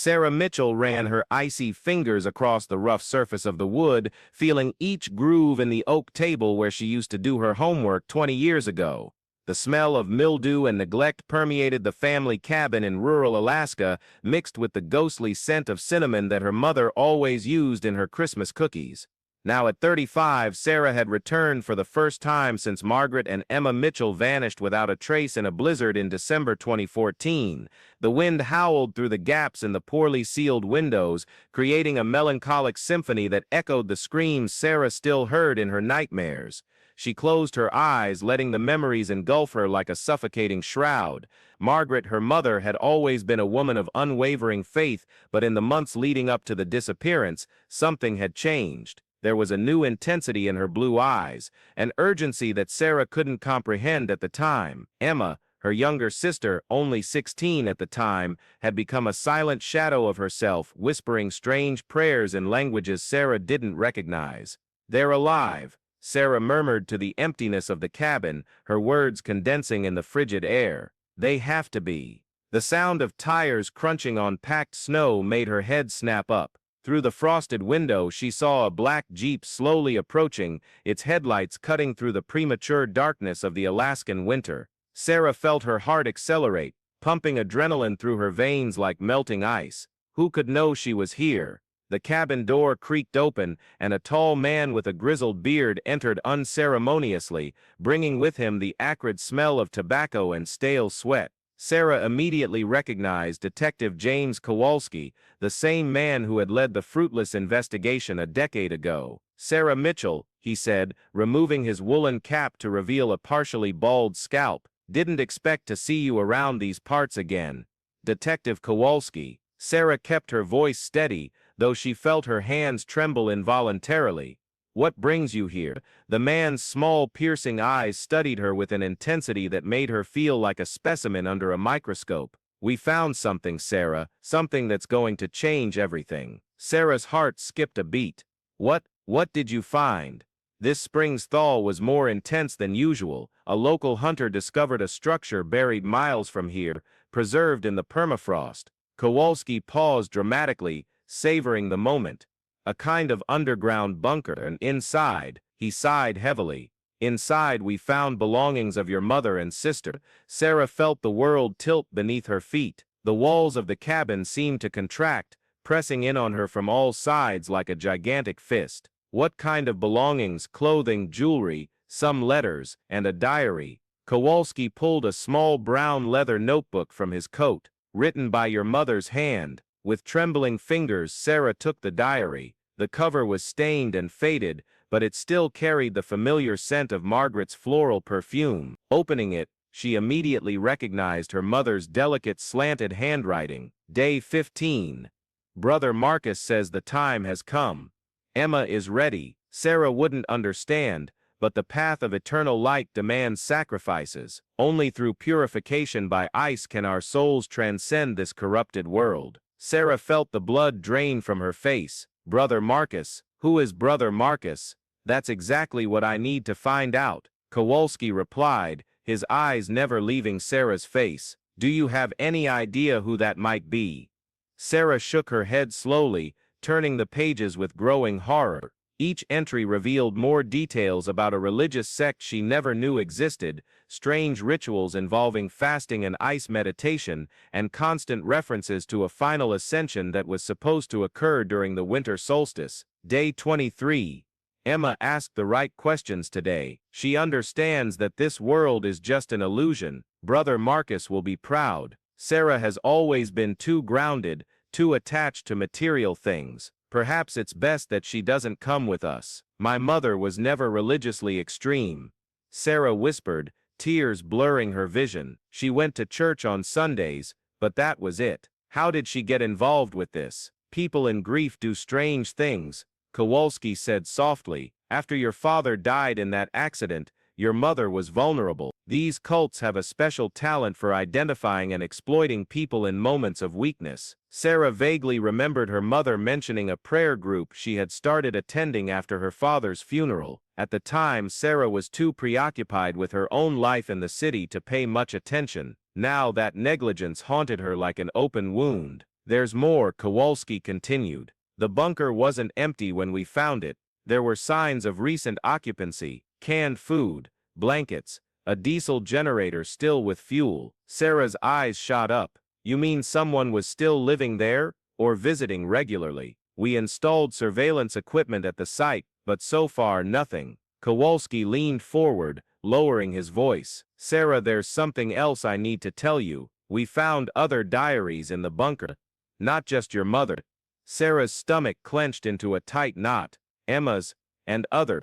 Sarah Mitchell ran her icy fingers across the rough surface of the wood, feeling each groove in the oak table where she used to do her homework 20 years ago. The smell of mildew and neglect permeated the family cabin in rural Alaska, mixed with the ghostly scent of cinnamon that her mother always used in her Christmas cookies. Now at 35, Sarah had returned for the first time since Margaret and Emma Mitchell vanished without a trace in a blizzard in December 2014. The wind howled through the gaps in the poorly sealed windows, creating a melancholic symphony that echoed the screams Sarah still heard in her nightmares. She closed her eyes, letting the memories engulf her like a suffocating shroud. Margaret, her mother, had always been a woman of unwavering faith, but in the months leading up to the disappearance, something had changed. There was a new intensity in her blue eyes, an urgency that Sarah couldn't comprehend at the time. Emma, her younger sister, only 16 at the time, had become a silent shadow of herself, whispering strange prayers in languages Sarah didn't recognize. "They're alive," Sarah murmured to the emptiness of the cabin, her words condensing in the frigid air. "They have to be." The sound of tires crunching on packed snow made her head snap up. Through the frosted window, she saw a black Jeep slowly approaching, its headlights cutting through the premature darkness of the Alaskan winter. Sarah felt her heart accelerate, pumping adrenaline through her veins like melting ice. Who could know she was here? The cabin door creaked open, and a tall man with a grizzled beard entered unceremoniously, bringing with him the acrid smell of tobacco and stale sweat. Sarah immediately recognized Detective James Kowalski, the same man who had led the fruitless investigation a decade ago. "Sarah Mitchell," he said, removing his woolen cap to reveal a partially bald scalp. "Didn't expect to see you around these parts again." "Detective Kowalski." Sarah kept her voice steady, though she felt her hands tremble involuntarily. "What brings you here?" The man's small, piercing eyes studied her with an intensity that made her feel like a specimen under a microscope. "We found something, Sarah, something that's going to change everything." Sarah's heart skipped a beat. What did you find?" This spring's thaw was more intense than usual. A local hunter discovered a structure buried miles from here, preserved in the permafrost. Kowalski paused dramatically, savoring the moment. "A kind of underground bunker, and inside," he sighed heavily, "inside we found belongings of your mother and sister." Sarah felt the world tilt beneath her feet. The walls of the cabin seemed to contract, pressing in on her from all sides like a gigantic fist. "What kind of belongings?" "Clothing, jewelry, some letters, and a diary." Kowalski pulled a small brown leather notebook from his coat. "Written by your mother's hand." With trembling fingers, Sarah took the diary. The cover was stained and faded, but it still carried the familiar scent of Margaret's floral perfume. Opening it, she immediately recognized her mother's delicate slanted handwriting. "Day 15. Brother Marcus says the time has come. Emma is ready." Sarah wouldn't understand, but the path of eternal light demands sacrifices. Only through purification by ice can our souls transcend this corrupted world. Sarah felt the blood drain from her face. "Brother Marcus? Who is Brother Marcus?" "That's exactly what I need to find out," Kowalski replied, his eyes never leaving Sarah's face. "Do you have any idea who that might be?" Sarah shook her head slowly, turning the pages with growing horror. Each entry revealed more details about a religious sect she never knew existed, strange rituals involving fasting and ice meditation, and constant references to a final ascension that was supposed to occur during the winter solstice. Day 23. Emma asked the right questions today. She understands that this world is just an illusion. Brother Marcus will be proud. Sarah has always been too grounded, too attached to material things. Perhaps it's best that she doesn't come with us. My mother was never religiously extreme," Sarah whispered, tears blurring her vision. "She went to church on Sundays, but that was it. How did she get involved with this?" "People in grief do strange things," Kowalski said softly. "After your father died in that accident, your mother was vulnerable. These cults have a special talent for identifying and exploiting people in moments of weakness." Sarah vaguely remembered her mother mentioning a prayer group she had started attending after her father's funeral. At the time, Sarah was too preoccupied with her own life in the city to pay much attention. Now that negligence haunted her like an open wound. There's more, Kowalski continued. The bunker wasn't empty when we found it. There were signs of recent occupancy, canned food, blankets, a diesel generator still with fuel. Sarah's eyes shot up. You mean someone was still living there, or visiting regularly? We installed surveillance equipment at the site, but so far nothing. Kowalski leaned forward, lowering his voice. Sarah, there's something else I need to tell you. We found other diaries in the bunker. Not just your mother. Sarah's stomach clenched into a tight knot. Emma's, and other.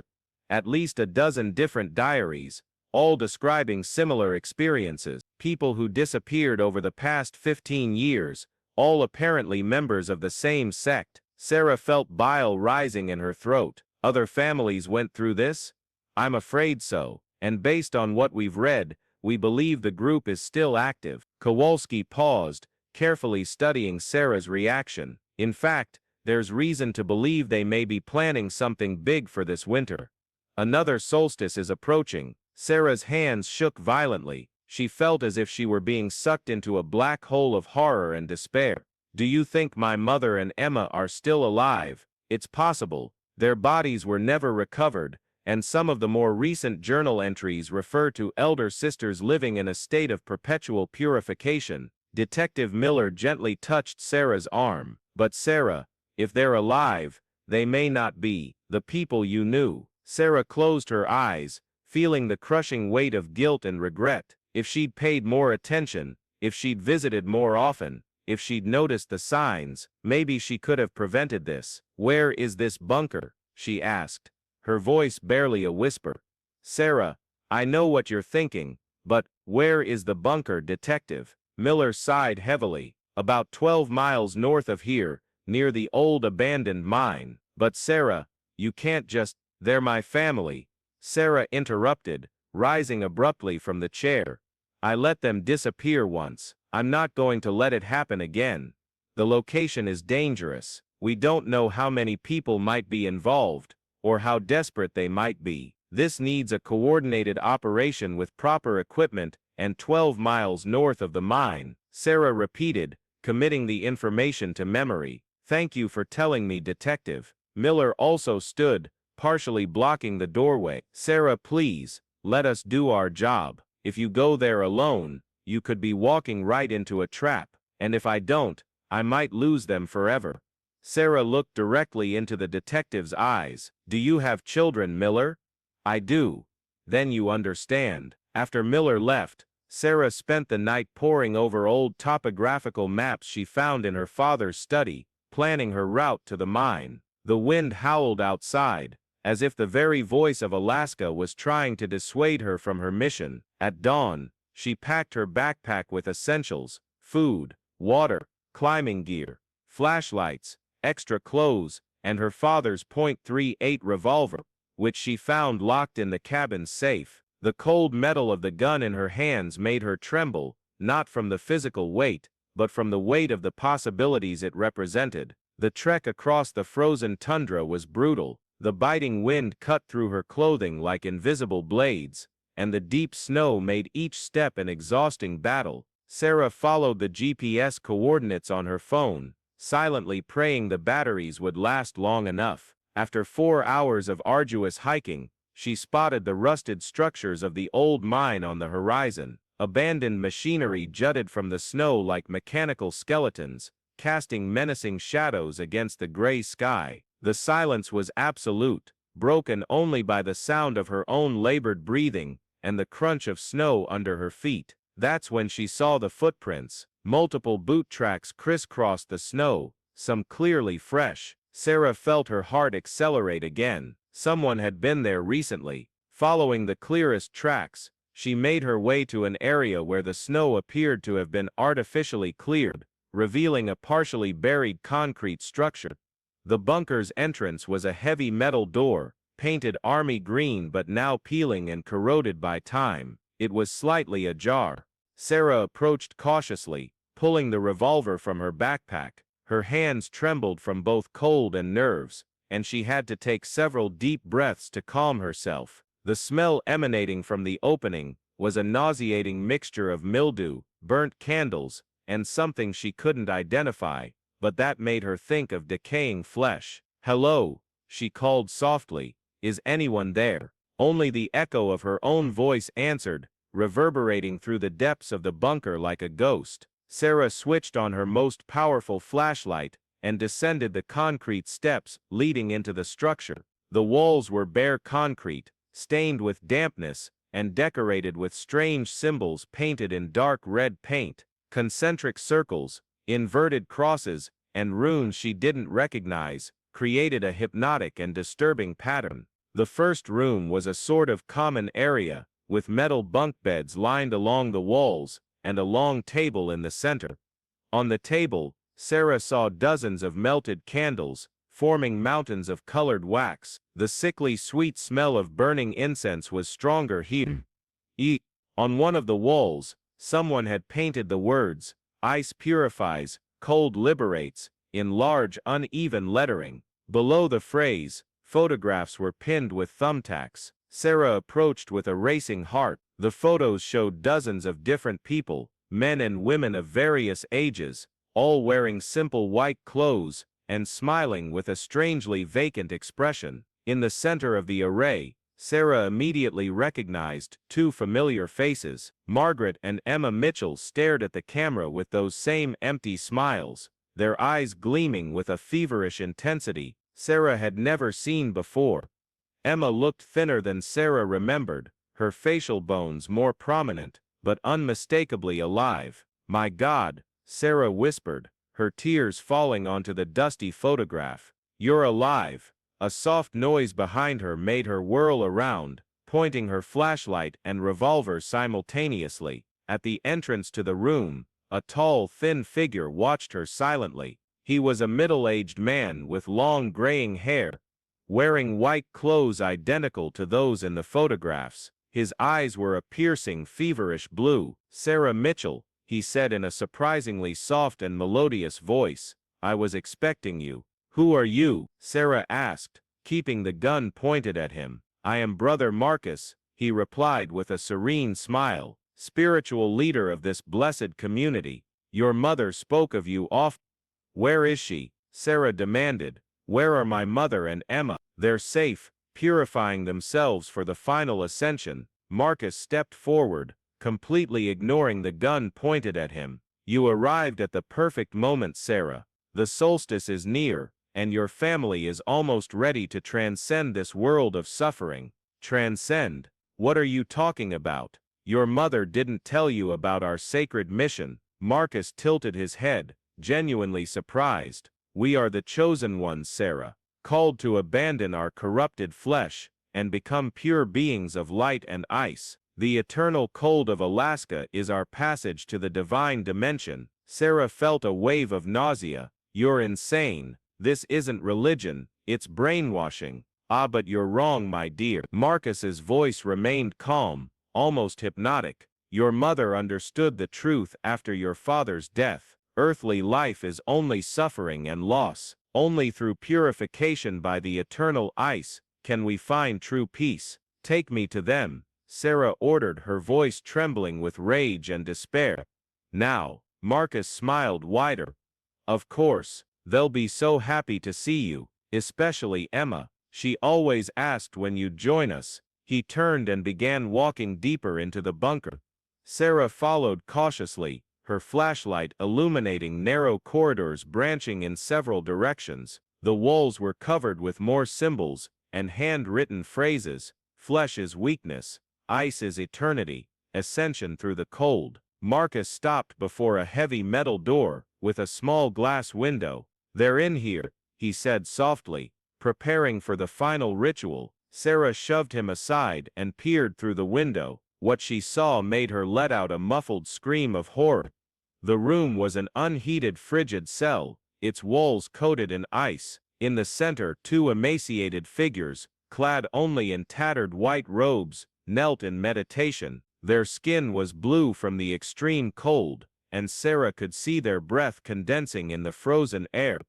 At least a dozen different diaries, all describing similar experiences. People who disappeared over the past 15 years, all apparently members of the same sect. Sarah felt bile rising in her throat. Other families went through this? I'm afraid so, and based on what we've read, we believe the group is still active. Kowalski paused, carefully studying Sarah's reaction. In fact, there's reason to believe they may be planning something big for this winter. Another solstice is approaching. Sarah's hands shook violently. She felt as if she were being sucked into a black hole of horror and despair. Do you think my mother and Emma are still alive? It's possible. Their bodies were never recovered, and some of the more recent journal entries refer to elder sisters living in a state of perpetual purification. Detective Miller gently touched Sarah's arm. But Sarah, if they're alive, they may not be the people you knew. Sarah closed her eyes, feeling the crushing weight of guilt and regret. If she'd paid more attention, if she'd visited more often, if she'd noticed the signs, maybe she could have prevented this. Where is this bunker? She asked, her voice barely a whisper. Sarah, I know what you're thinking, but where is the bunker, Detective? Miller sighed heavily. About 12 miles north of here, near the old abandoned mine. But Sarah, you can't just, they're my family. Sarah interrupted, rising abruptly from the chair. I let them disappear once. I'm not going to let it happen again. The location is dangerous. We don't know how many people might be involved, or how desperate they might be. This needs a coordinated operation with proper equipment and 12 miles north of the mine, Sarah repeated, committing the information to memory. Thank you for telling me, Detective. Miller also stood, partially blocking the doorway. Sarah, please, let us do our job. If you go there alone, you could be walking right into a trap, and if I don't, I might lose them forever. Sarah looked directly into the detective's eyes. Do you have children, Miller? I do. Then you understand. After Miller left, Sarah spent the night poring over old topographical maps she found in her father's study, planning her route to the mine. The wind howled outside, as if the very voice of Alaska was trying to dissuade her from her mission. At dawn, she packed her backpack with essentials, food, water, climbing gear, flashlights, extra clothes, and her father's .38 revolver, which she found locked in the cabin's safe. The cold metal of the gun in her hands made her tremble, not from the physical weight, but from the weight of the possibilities it represented. The trek across the frozen tundra was brutal. The biting wind cut through her clothing like invisible blades, and the deep snow made each step an exhausting battle. Sarah followed the GPS coordinates on her phone, silently praying the batteries would last long enough. After 4 hours of arduous hiking, she spotted the rusted structures of the old mine on the horizon. Abandoned machinery jutted from the snow like mechanical skeletons, casting menacing shadows against the gray sky. The silence was absolute, broken only by the sound of her own labored breathing and the crunch of snow under her feet. That's when she saw the footprints. Multiple boot tracks crisscrossed the snow, some clearly fresh. Sarah felt her heart accelerate again. Someone had been there recently. Following the clearest tracks, she made her way to an area where the snow appeared to have been artificially cleared, revealing a partially buried concrete structure. The bunker's entrance was a heavy metal door, painted army green but now peeling and corroded by time. It was slightly ajar. Sarah approached cautiously, pulling the revolver from her backpack. Her hands trembled from both cold and nerves, and she had to take several deep breaths to calm herself. The smell emanating from the opening was a nauseating mixture of mildew, burnt candles, and something she couldn't identify, but that made her think of decaying flesh. "Hello," she called softly. "Is anyone there?" Only the echo of her own voice answered, reverberating through the depths of the bunker like a ghost. Sarah switched on her most powerful flashlight and descended the concrete steps leading into the structure. The walls were bare concrete, stained with dampness, and decorated with strange symbols painted in dark red paint. Concentric circles, inverted crosses, and runes she didn't recognize created a hypnotic and disturbing pattern. The first room was a sort of common area, with metal bunk beds lined along the walls, and a long table in the center. On the table, Sarah saw dozens of melted candles, forming mountains of colored wax. The sickly sweet smell of burning incense was stronger here. On one of the walls, someone had painted the words, "Ice purifies, cold liberates," in large uneven lettering. Below the phrase, photographs were pinned with thumbtacks. Sarah approached with a racing heart. The photos showed dozens of different people, men and women of various ages, all wearing simple white clothes and smiling with a strangely vacant expression. In the center of the array, Sarah immediately recognized two familiar faces. Margaret and Emma Mitchell stared at the camera with those same empty smiles, their eyes gleaming with a feverish intensity Sarah had never seen before. Emma looked thinner than Sarah remembered, her facial bones more prominent, but unmistakably alive. "My God," Sarah whispered, her tears falling onto the dusty photograph. "You're alive." A soft noise behind her made her whirl around, pointing her flashlight and revolver simultaneously. At the entrance to the room, a tall, thin figure watched her silently. He was a middle-aged man with long graying hair, wearing white clothes identical to those in the photographs. His eyes were a piercing, feverish blue. "Sarah Mitchell," he said in a surprisingly soft and melodious voice. "I was expecting you." "Who are you?" Sarah asked, keeping the gun pointed at him. "I am Brother Marcus," he replied with a serene smile, "spiritual leader of this blessed community. Your mother spoke of you often." "Where is she?" Sarah demanded. "Where are my mother and Emma?" "They're safe, purifying themselves for the final ascension." Marcus stepped forward, completely ignoring the gun pointed at him. "You arrived at the perfect moment, Sarah. The solstice is near, and your family is almost ready to transcend this world of suffering." "Transcend? What are you talking about? Your mother didn't tell you about our sacred mission." Marcus tilted his head, genuinely surprised. "We are the chosen ones, Sarah, called to abandon our corrupted flesh and become pure beings of light and ice. The eternal cold of Alaska is our passage to the divine dimension." Sarah felt a wave of nausea. "You're insane. This isn't religion, it's brainwashing." "Ah, but you're wrong, my dear." Marcus's voice remained calm, almost hypnotic. "Your mother understood the truth after your father's death. Earthly life is only suffering and loss. Only through purification by the eternal ice can we find true peace. Take me to them," Sarah ordered, her voice trembling with rage and despair. "Now." Marcus smiled wider. "Of course. They'll be so happy to see you, especially Emma. She always asked when you'd join us." He turned and began walking deeper into the bunker. Sarah followed cautiously, her flashlight illuminating narrow corridors branching in several directions. The walls were covered with more symbols and handwritten phrases. "Flesh is weakness. Ice is eternity. Ascension through the cold." Marcus stopped before a heavy metal door with a small glass window. "They're in here," he said softly, preparing for the final ritual. Sarah shoved him aside and peered through the window. What she saw made her let out a muffled scream of horror. The room was an unheated, frigid cell, its walls coated in ice. In the center, two emaciated figures, clad only in tattered white robes, knelt in meditation. Their skin was blue from the extreme cold, and Sarah could see their breath condensing in the frozen air.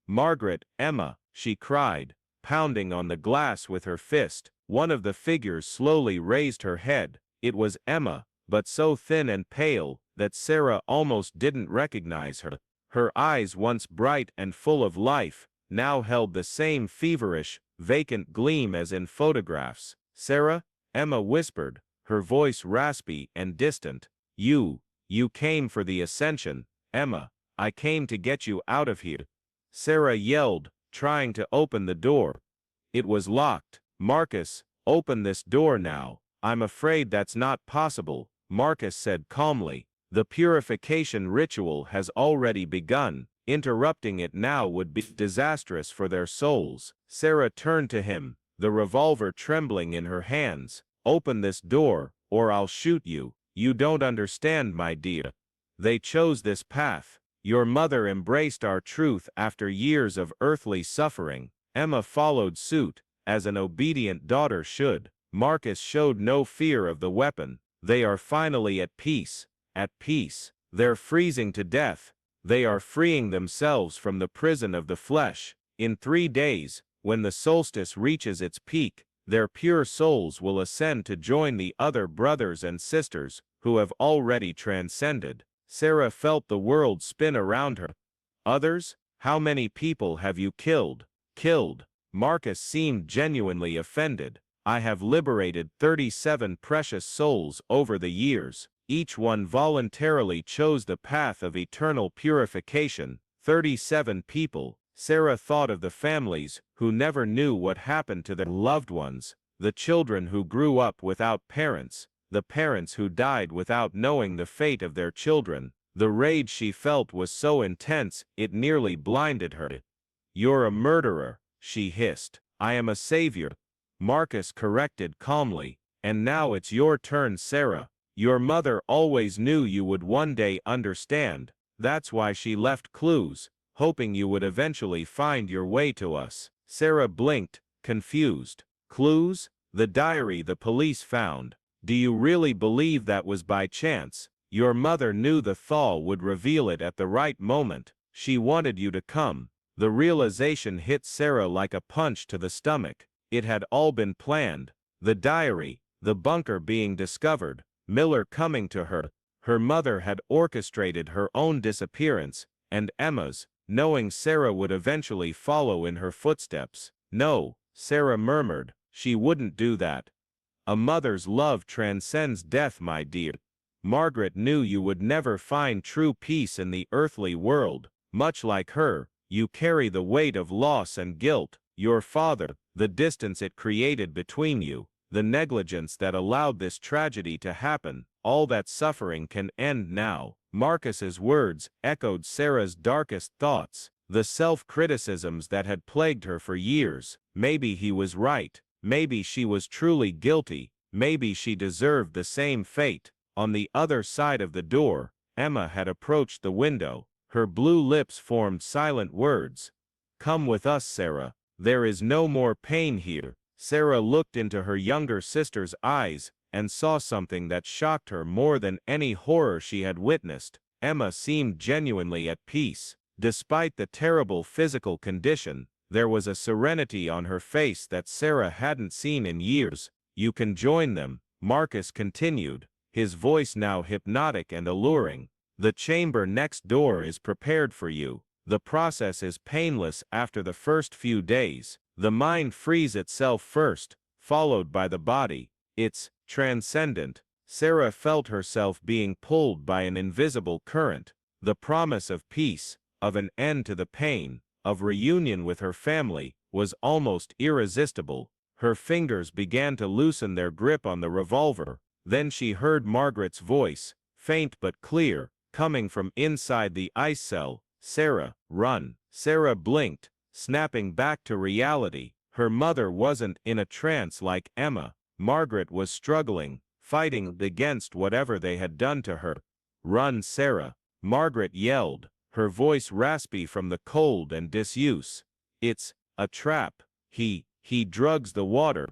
"Margaret, Emma," she cried, pounding on the glass with her fist. One of the figures slowly raised her head. It was Emma, but so thin and pale that Sarah almost didn't recognize her. Her eyes, once bright and full of life, now held the same feverish, vacant gleam as in photographs. "Sarah," Emma whispered, her voice raspy and distant. You came for the Ascension, Emma. I came to get you out of here." Sarah yelled, trying to open the door. It was locked. "Marcus, open this door now." "I'm afraid that's not possible," Marcus said calmly. "The purification ritual has already begun. Interrupting it now would be disastrous for their souls." Sarah turned to him, the revolver trembling in her hands. "Open this door, or I'll shoot you." "You don't understand, my dear. They chose this path. Your mother embraced our truth after years of earthly suffering." Emma followed suit, as an obedient daughter should. Marcus showed no fear of the weapon. "They are finally at peace. At peace. They're freezing to death. They are freeing themselves from the prison of the flesh. In 3 days, when the solstice reaches its peak, their pure souls will ascend to join the other brothers and sisters who have already transcended." Sarah felt the world spin around her. "Others? How many people have you killed?" "Killed?" Marcus seemed genuinely offended. "I have liberated 37 precious souls over the years. Each one voluntarily chose the path of eternal purification. 37 people." Sarah thought of the families who never knew what happened to their loved ones, the children who grew up without parents, the parents who died without knowing the fate of their children. The rage she felt was so intense it nearly blinded her. "You're a murderer," she hissed. "I am a savior," Marcus corrected calmly. "And now it's your turn, Sarah. Your mother always knew you would one day understand. That's why she left clues, hoping you would eventually find your way to us." Sarah blinked, confused. "Clues? The diary the police found. Do you really believe that was by chance? Your mother knew the thaw would reveal it at the right moment. She wanted you to come." The realization hit Sarah like a punch to the stomach. It had all been planned. The diary, the bunker being discovered, Miller coming to her. Her mother had orchestrated her own disappearance, and Emma's, knowing Sarah would eventually follow in her footsteps. "No," Sarah murmured, "she wouldn't do that. A mother's love transcends death, my dear. Margaret knew you would never find true peace in the earthly world. Much like her, you carry the weight of loss and guilt. Your father, the distance it created between you, the negligence that allowed this tragedy to happen, all that suffering can end now." Marcus's words echoed Sarah's darkest thoughts, the self-criticisms that had plagued her for years. Maybe he was right. Maybe she was truly guilty. Maybe she deserved the same fate. On the other side of the door, Emma had approached the window. Her blue lips formed silent words. "Come with us, Sarah. There is no more pain here." Sarah looked into her younger sister's eyes and saw something that shocked her more than any horror she had witnessed. Emma seemed genuinely at peace. Despite the terrible physical condition, there was a serenity on her face that Sarah hadn't seen in years. "You can join them," Marcus continued, his voice now hypnotic and alluring. "The chamber next door is prepared for you. The process is painless after the first few days. The mind frees itself first, followed by the body. It's transcendent." Sarah felt herself being pulled by an invisible current. The promise of peace, of an end to the pain, of reunion with her family, was almost irresistible. Her fingers began to loosen their grip on the revolver. Then she heard Margaret's voice, faint but clear, coming from inside the ice cell. "Sarah, run." Sarah blinked, snapping back to reality. Her mother wasn't in a trance like Emma. Margaret was struggling, fighting against whatever they had done to her. "Run, Sarah," Margaret yelled, her voice raspy from the cold and disuse. "It's a trap. He drugs the water.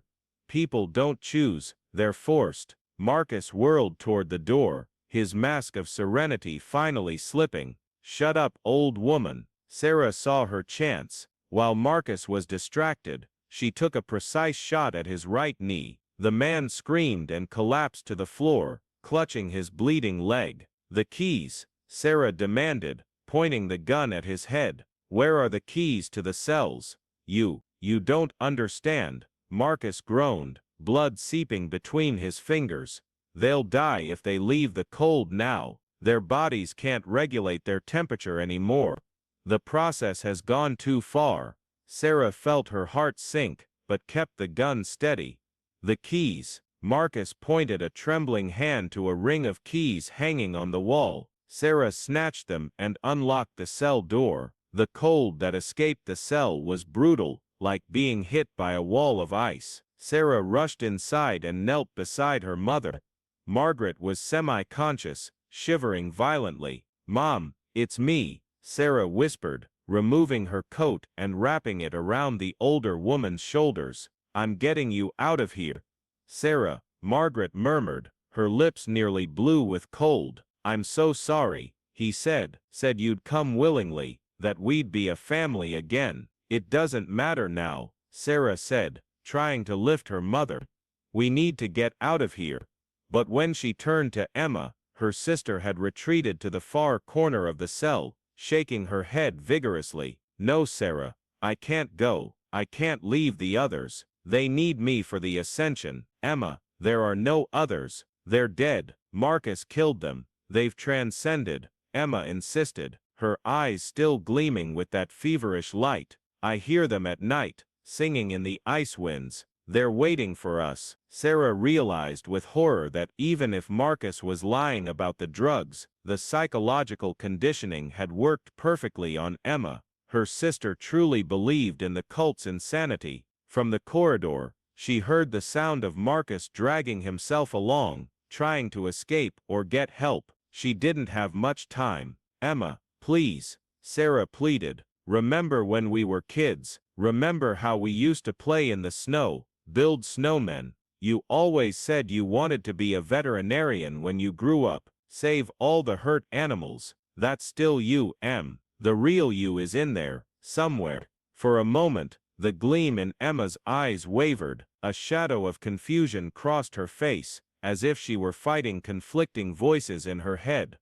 People don't choose, they're forced." Marcus whirled toward the door, his mask of serenity finally slipping. "Shut up, old woman." Sarah saw her chance. While Marcus was distracted, she took a precise shot at his right knee. The man screamed and collapsed to the floor, clutching his bleeding leg. The keys, Sarah demanded, pointing the gun at his head. Where are the keys to the cells? You don't understand, Marcus groaned, blood seeping between his fingers. They'll die if they leave the cold now. Their bodies can't regulate their temperature anymore. The process has gone too far. Sarah felt her heart sink, but kept the gun steady. The keys. Marcus pointed a trembling hand to a ring of keys hanging on the wall. Sarah snatched them and unlocked the cell door. The cold that escaped the cell was brutal, like being hit by a wall of ice. Sarah rushed inside and knelt beside her mother. Margaret was semi-conscious, shivering violently. "Mom, it's me," Sarah whispered, removing her coat and wrapping it around the older woman's shoulders. "I'm getting you out of here." "Sarah," Margaret murmured, her lips nearly blue with cold. "I'm so sorry," he said you'd come willingly, that we'd be a family again. "It doesn't matter now," Sarah said, trying to lift her mother. "We need to get out of here." But when she turned to Emma, her sister had retreated to the far corner of the cell, shaking her head vigorously. "No, Sarah, I can't go. I can't leave the others. They need me for the ascension." "Emma, there are no others. They're dead. Marcus killed them. They've transcended," Emma insisted, her eyes still gleaming with that feverish light. "I hear them at night, singing in the ice winds. They're waiting for us." Sarah realized with horror that even if Marcus was lying about the drugs, the psychological conditioning had worked perfectly on Emma. Her sister truly believed in the cult's insanity. From the corridor, she heard the sound of Marcus dragging himself along, trying to escape or get help. She didn't have much time. "Emma, please," Sarah pleaded. "Remember when we were kids. Remember how we used to play in the snow, build snowmen. You always said you wanted to be a veterinarian when you grew up, save all the hurt animals. That's still you, Em. The real you is in there, somewhere." For a moment, the gleam in Emma's eyes wavered, a shadow of confusion crossed her face, as if she were fighting conflicting voices in her head.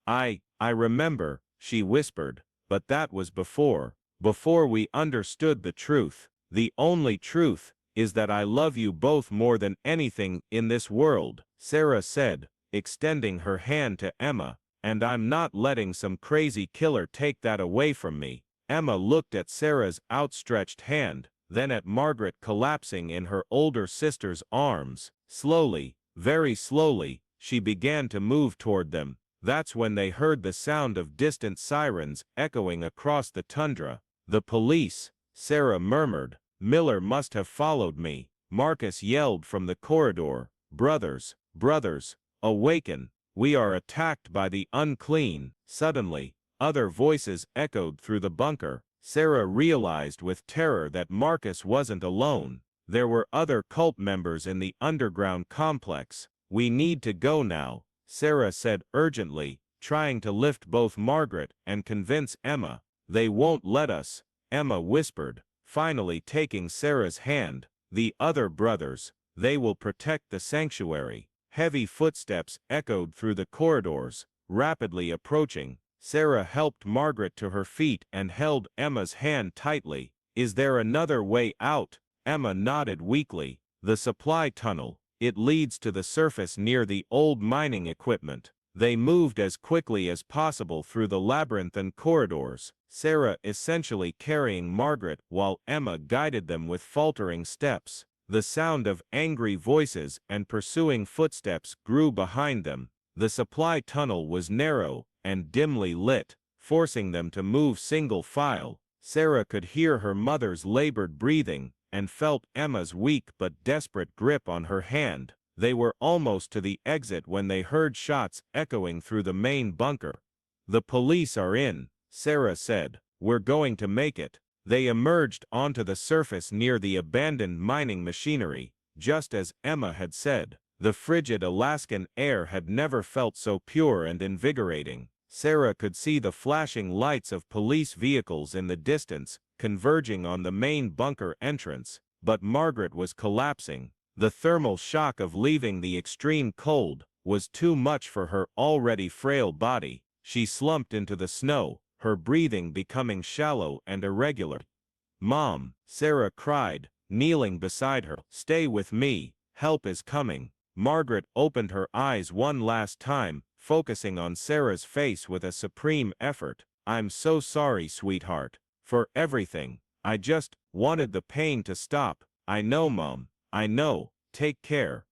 I remember," she whispered, "but that was before we understood the truth. The only truth is that I love you both more than anything in this world," Sarah said, extending her hand to Emma, "and I'm not letting some crazy killer take that away from me." Emma looked at Sarah's outstretched hand, then at Margaret collapsing in her older sister's arms. Slowly, very slowly, she began to move toward them. That's when they heard the sound of distant sirens echoing across the tundra. "The police," Sarah murmured. "Miller must have followed me." Marcus yelled from the corridor. Brothers, awaken. We are attacked by the unclean." Suddenly, other voices echoed through the bunker. Sarah realized with terror that Marcus wasn't alone. There were other cult members in the underground complex. "We need to go now," Sarah said urgently, trying to lift both Margaret and convince Emma. "They won't let us," Emma whispered, finally taking Sarah's hand. "The other brothers, they will protect the sanctuary." Heavy footsteps echoed through the corridors, rapidly approaching. Sarah helped Margaret to her feet and held Emma's hand tightly. "Is there another way out?" Emma nodded weakly. "The supply tunnel. It leads to the surface near the old mining equipment." They moved as quickly as possible through the labyrinthine corridors, Sarah essentially carrying Margaret while Emma guided them with faltering steps. The sound of angry voices and pursuing footsteps grew behind them. The supply tunnel was narrow and dimly lit, forcing them to move single file. Sarah could hear her mother's labored breathing, and felt Emma's weak but desperate grip on her hand. They were almost to the exit when they heard shots echoing through the main bunker. "The police are in," Sarah said. "We're going to make it." They emerged onto the surface near the abandoned mining machinery, just as Emma had said. The frigid Alaskan air had never felt so pure and invigorating. Sarah could see the flashing lights of police vehicles in the distance, converging on the main bunker entrance, but Margaret was collapsing. The thermal shock of leaving the extreme cold, was too much for her already frail body. She slumped into the snow, her breathing becoming shallow and irregular. "Mom," Sarah cried, kneeling beside her. "Stay with me, help is coming." Margaret opened her eyes one last time, focusing on Sarah's face with a supreme effort. "I'm so sorry, sweetheart, for everything. I just wanted the pain to stop." "I know, Mom, I know. Take care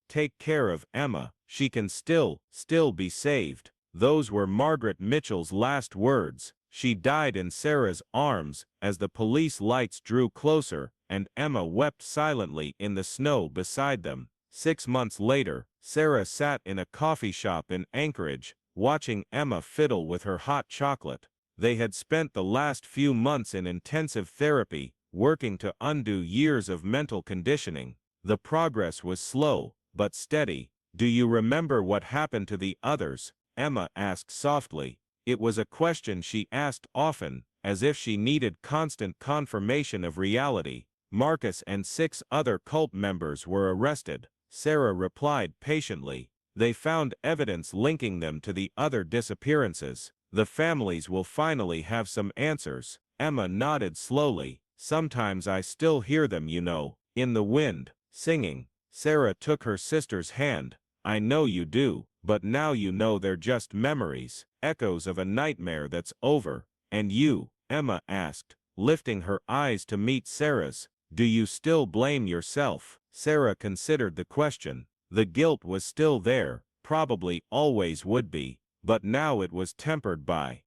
of Emma. She can still be saved." Those were Margaret Mitchell's last words. She died in Sarah's arms as the police lights drew closer, and Emma wept silently in the snow beside them. 6 months later, Sarah sat in a coffee shop in Anchorage, watching Emma fiddle with her hot chocolate. They had spent the last few months in intensive therapy, working to undo years of mental conditioning. The progress was slow, but steady. "Do you remember what happened to the others?" Emma asked softly. It was a question she asked often, as if she needed constant confirmation of reality. "Marcus and 6 other cult members were arrested," Sarah replied patiently. "They found evidence linking them to the other disappearances. The families will finally have some answers." Emma nodded slowly. "Sometimes I still hear them, you know, in the wind, singing." Sarah took her sister's hand. "I know you do, but now you know they're just memories, echoes of a nightmare that's over." "And you?" Emma asked, lifting her eyes to meet Sarah's. "Do you still blame yourself?" Sarah considered the question. The guilt was still there, probably always would be, but now it was tempered by